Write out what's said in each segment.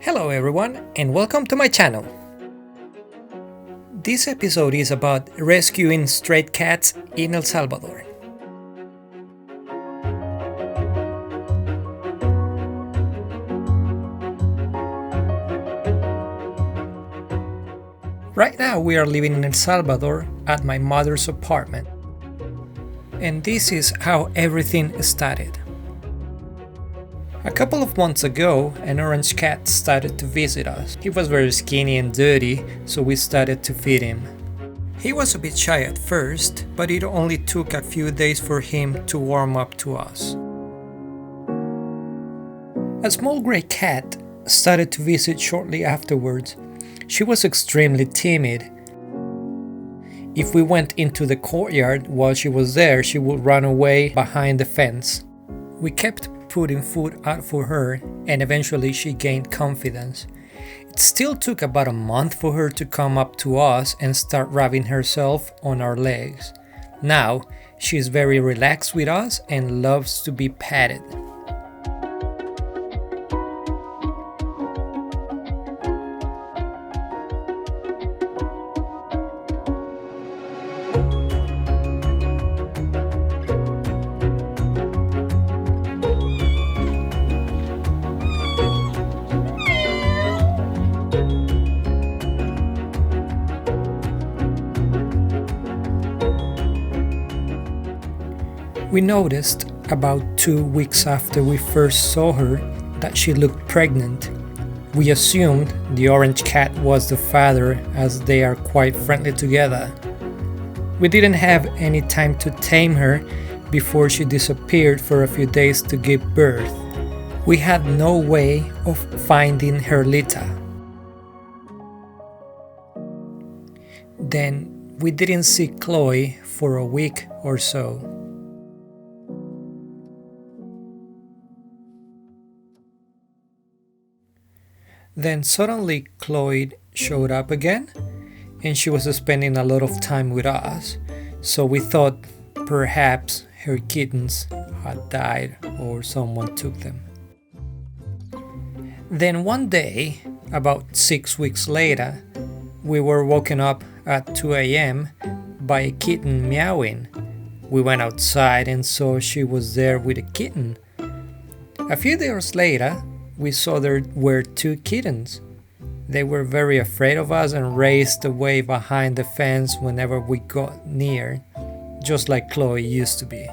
Hello everyone and welcome to my channel. This episode is about rescuing stray cats in El Salvador. Right now we are living in El Salvador at my mother's apartment. And this is how everything started. A couple of months ago, an orange cat started to visit us. He was very skinny and dirty, so we started to feed him. He was a bit shy at first, but it only took a few days for him to warm up to us. A small grey cat started to visit shortly afterwards. She was extremely timid. If we went into the courtyard while she was there, she would run away behind the fence. We kept putting food out for her, and eventually she gained confidence. It still took about a month for her to come up to us and start rubbing herself on our legs. Now, she's very relaxed with us and loves to be patted. We noticed about 2 weeks after we first saw her that she looked pregnant. We assumed the orange cat was the father as they are quite friendly together. We didn't have any time to tame her before she disappeared for a few days to give birth. We had no way of finding her litter. Then we didn't see Chloe for a week or so. Then suddenly Chloe showed up again, and she was spending a lot of time with us, so we thought perhaps her kittens had died or someone took them. Then one day, about 6 weeks later, we were woken up at 2 a.m. by a kitten meowing. We went outside and saw she was there with a kitten. A few days later, we saw there were 2 kittens. They were very afraid of us and raced away behind the fence whenever we got near, just like Chloe used to be.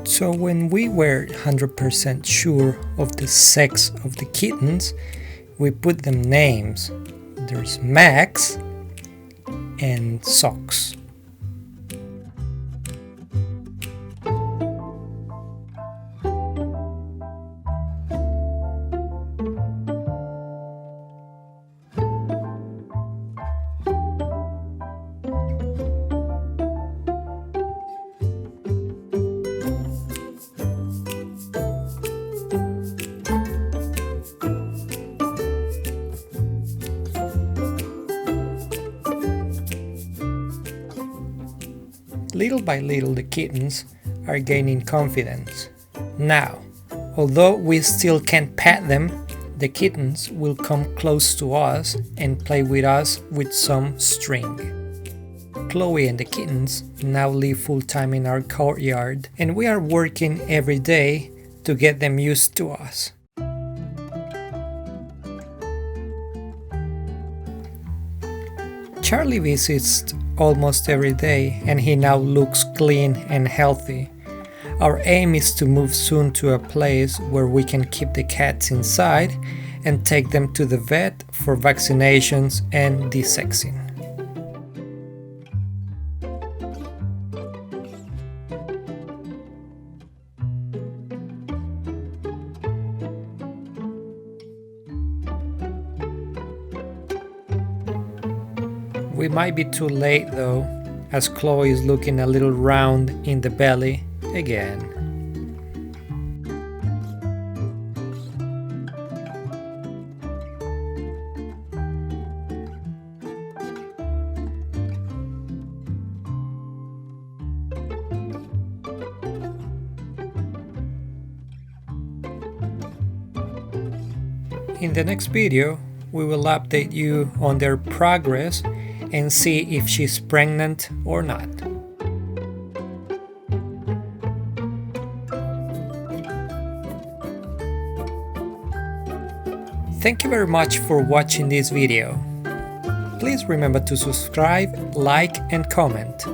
So when we were 100% sure of the sex of the kittens, we put them names. There's Max and Socks. Little by little, the kittens are gaining confidence. Now, although we still can't pet them, the kittens will come close to us and play with us with some string. Chloe and the kittens now live full-time in our courtyard, and we are working every day to get them used to us. Charlie visits almost every day, and he now looks clean and healthy. Our aim is to move soon to a place where we can keep the cats inside and take them to the vet for vaccinations and desexing. We might be too late though, as Chloe is looking a little round in the belly again. In the next video, we will update you on their progress and see if she's pregnant or not. Thank you very much for watching this video. Please remember to subscribe, like and comment.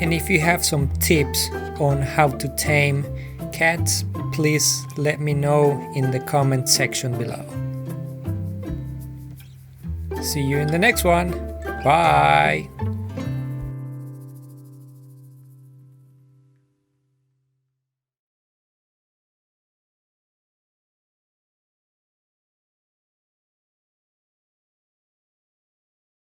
And if you have some tips on how to tame cats, please let me know in the comment section below. See you in the next one. Bye!